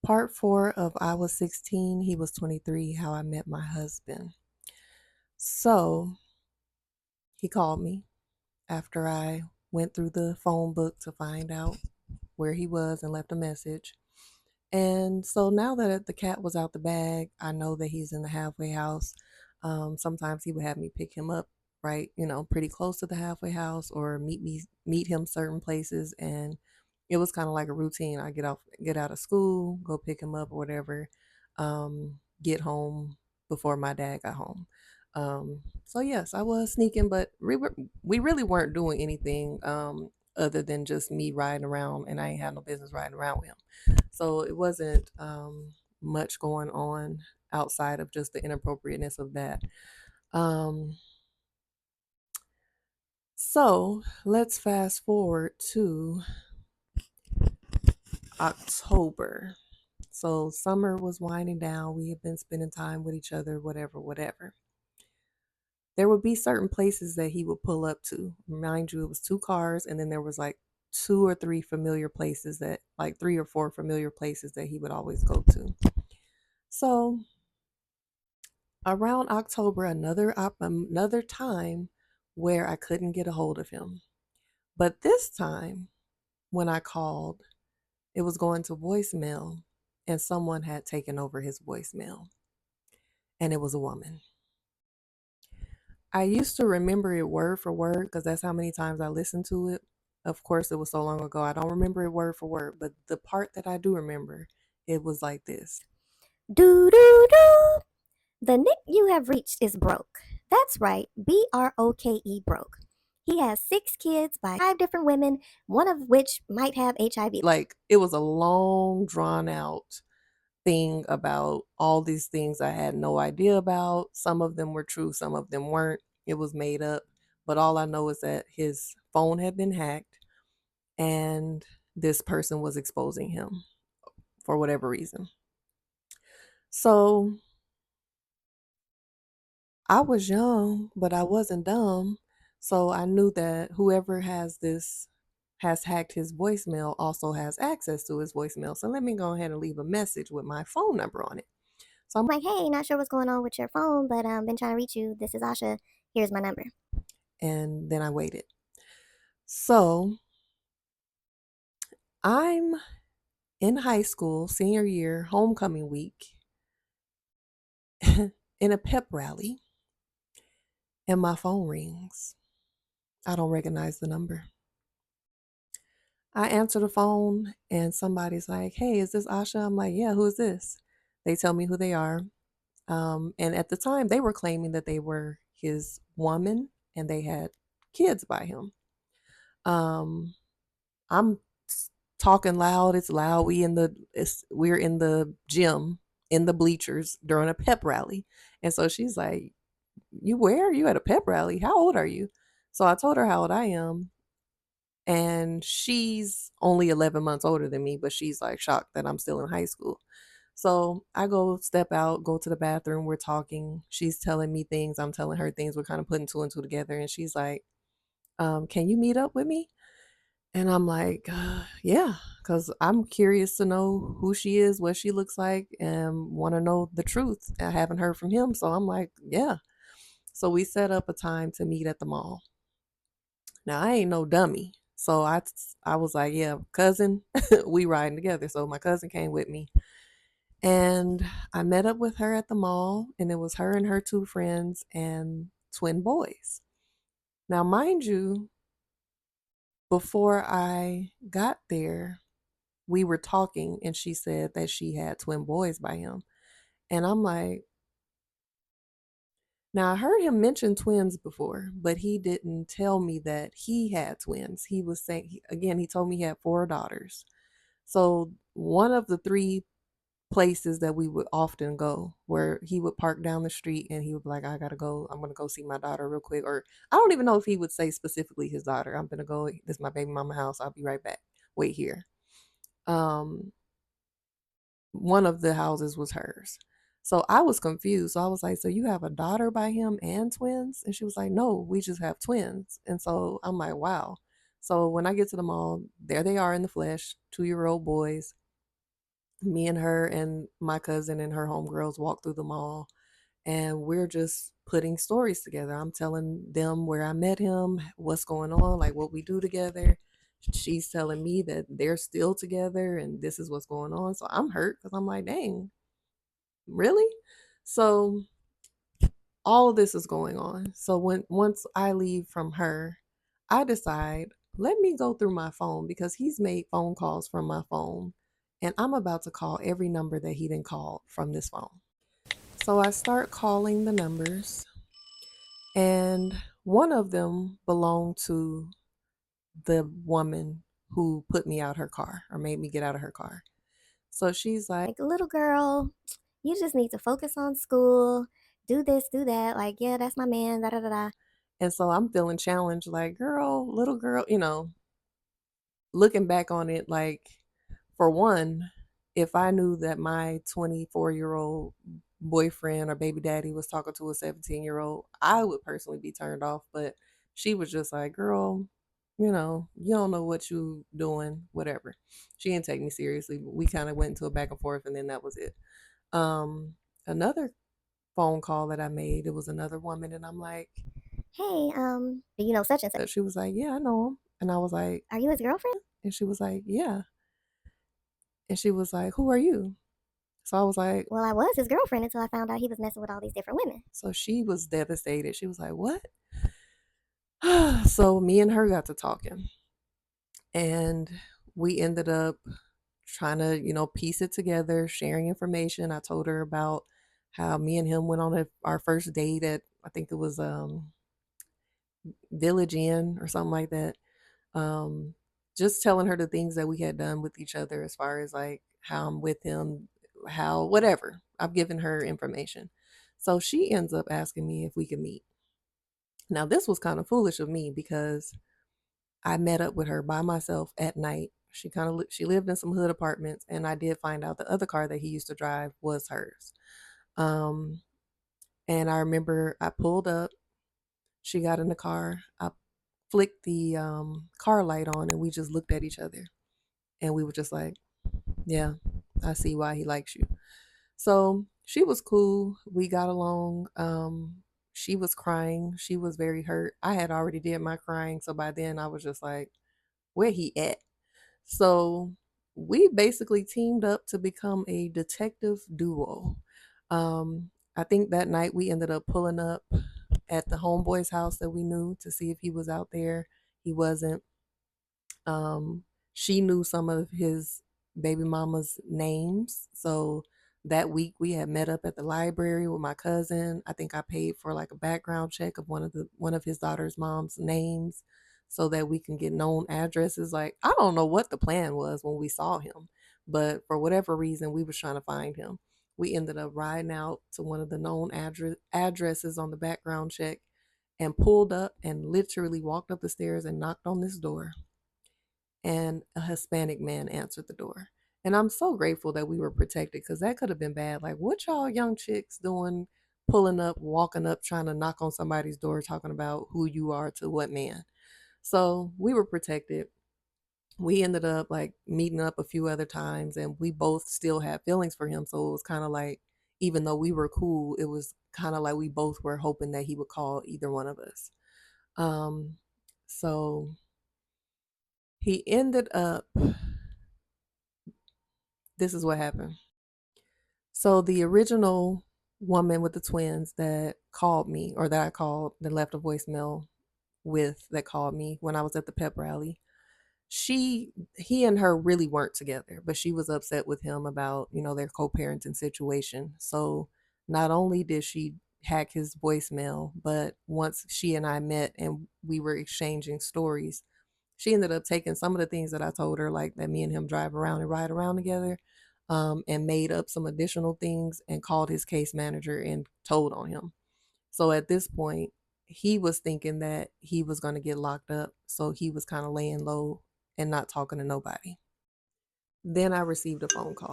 Part 4 of I Was 16, He Was 23, How I Met My Husband. So he called me after I went through the phone book to find out where he was and left a message. And so now that the cat was out the bag, I know that he's in the halfway house. Sometimes he would have me pick him up right, pretty close to the halfway house, or meet him certain places. And it was kind of like a routine. I get out of school, go pick him up or whatever, get home before my dad got home. So yes, I was sneaking, but we really weren't doing anything other than just me riding around, and I ain't had no business riding around with him. So it wasn't much going on outside of just the inappropriateness of that. Um, so let's fast forward to October. So summer was winding down. We had been spending time with each other, whatever, whatever. There would be certain places that he would pull up to. Mind you, it was 2 cars, and then there was like 3 or 4 familiar places that he would always go to. So around October, another time where I couldn't get a hold of him. But this time, when I called, it was going to voicemail, and someone had taken over his voicemail, and it was a woman. I used to remember it word for word because that's how many times I listened to it. Of course, it was so long ago. I don't remember it word for word, but the part that I do remember, it was like this. Do do do. The Nick you have reached is broke. That's right, BROKE broke. He has 6 kids by 5 different women, one of which might have HIV. Like, it was a long, drawn out thing about all these things I had no idea about. Some of them were true, some of them weren't. It was made up. But all I know is that his phone had been hacked, and this person was exposing him for whatever reason. So I was young, but I wasn't dumb. So I knew that whoever has hacked his voicemail also has access to his voicemail. So let me go ahead and leave a message with my phone number on it. So I'm Like, hey, not sure what's going on with your phone, but been trying to reach you. This is Asha. Here's my number. and then I waited. So I'm in high school, senior year, homecoming week, in a pep rally, and my phone rings. I don't recognize the number. I answer the phone, and somebody's like, "Hey, is this Asha?" I'm like, "Yeah, who is this?" They tell me who they are. And at the time, they were claiming that they were his woman and they had kids by him. Um, I'm talking loud. It's loud. We're in the gym, in the bleachers during a pep rally, and so she's like, "You where? You at a pep rally? How old are you?" So I told her how old I am, and she's only 11 months older than me, but she's like shocked that I'm still in high school. So I go step out, go to the bathroom. We're talking. She's telling me things. I'm telling her things. We're kind of putting two and two together. And she's like, can you meet up with me? And I'm like, yeah, because I'm curious to know who she is, what she looks like, and want to know the truth. I haven't heard from him. So I'm like, yeah. So we set up a time to meet at the mall. Now, I ain't no dummy. So I was like, yeah, cousin, we riding together. So my cousin came with me. And I met up with her at the mall, and it was her and her 2 friends and twin boys. Now, mind you, before I got there, we were talking, and she said that she had twin boys by him. And I'm like, now I heard him mention twins before, but he didn't tell me that he had twins. He was saying, again, he told me he had 4 daughters. So one of the 3 places that we would often go, where he would park down the street and he would be like, I gotta go, I'm gonna go see my daughter real quick. Or I don't even know if he would say specifically his daughter. I'm gonna go, this is my baby mama house, I'll be right back. Wait here. Um, one of the houses was hers. So I was confused. So I was like, so you have a daughter by him and twins? And she was like, no, we just have twins. And so I'm like, wow. So when I get to the mall, there they are in the flesh, 2-year-old boys. Me and her and my cousin and her homegirls walk through the mall, and we're just putting stories together. I'm telling them where I met him, what's going on, like what we do together. She's telling me that they're still together and this is what's going on. So I'm hurt because I'm like, dang, really? So all of this is going on. So once I leave from her, I decide, let me go through my phone because he's made phone calls from my phone, and I'm about to call every number that he didn't call from this phone. So I start calling the numbers, and one of them belonged to the woman who put me out her car or made me get out of her car. So she's like, Like, little girl, you just need to focus on school, do this, do that. Like, yeah, that's my man, da da da da. and so I'm feeling challenged, like, girl, little girl, looking back on it, like, for one, if I knew that my 24-year-old boyfriend or baby daddy was talking to a 17-year-old, I would personally be turned off. But she was just like, girl, you don't know what you doing, whatever. She didn't take me seriously. We kind of went into a back and forth, and then that was it. Another phone call that I made, it was another woman, and I'm like, Hey, do you know such and such? she was like, yeah, I know him. And I was like, Are you his girlfriend? and she was like, yeah. And she was like, who are you? So I was like, Well, I was his girlfriend until I found out he was messing with all these different women. so she was devastated. She was like, what? So me and her got to talking, and we ended up trying to, piece it together, sharing information. I told her about how me and him went on our first date at, I think it was Village Inn or something like that. Um, just telling her the things that we had done with each other as far as like how I'm with him, how whatever. I've given her information. So she ends up asking me if we could meet. Now this was kind of foolish of me because I met up with her by myself at night. She lived in some hood apartments, and I did find out the other car that he used to drive was hers. Um, and I remember I pulled up. She got in the car. I flicked the car light on, and we just looked at each other, and we were just like, "Yeah, I see why he likes you." So she was cool. We got along. She was crying. She was very hurt. I had already did my crying, so by then I was just like, "Where he at?" So we basically teamed up to become a detective duo. I think that night we ended up pulling up at the homeboy's house that we knew to see if he was out there. He wasn't. Um, she knew some of his baby mama's names. So that week we had met up at the library with my cousin. I think I paid for like a background check of one of his daughter's mom's names so that we can get known addresses. Like I don't know what the plan was when we saw him, but for whatever reason we was trying to find him. We ended up riding out to one of the known addresses on the background check and pulled up and literally walked up the stairs and knocked on this door, and a Hispanic man answered the door. And I'm so grateful that we were protected because that could have been bad. Like, what y'all young chicks doing, pulling up, walking up, trying to knock on somebody's door, talking about who you are to what man? So we were protected. We ended up like meeting up a few other times, and we both still had feelings for him. So it was kind of like, even though we were cool, it was kind of like we both were hoping that he would call either one of us. Um, so he ended up, this is what happened. So the original woman with the twins that called me, or that I called, that left a voicemail with, that called me when I was at the pep rally, he and her really weren't together, but she was upset with him about, their co-parenting situation. So not only did she hack his voicemail, but once she and I met and we were exchanging stories, she ended up taking some of the things that I told her, like that me and him drive around and ride around together, and made up some additional things and called his case manager and told on him. So at this point, he was thinking that he was going to get locked up. So he was kind of laying low and not talking to nobody. Then I received a phone call.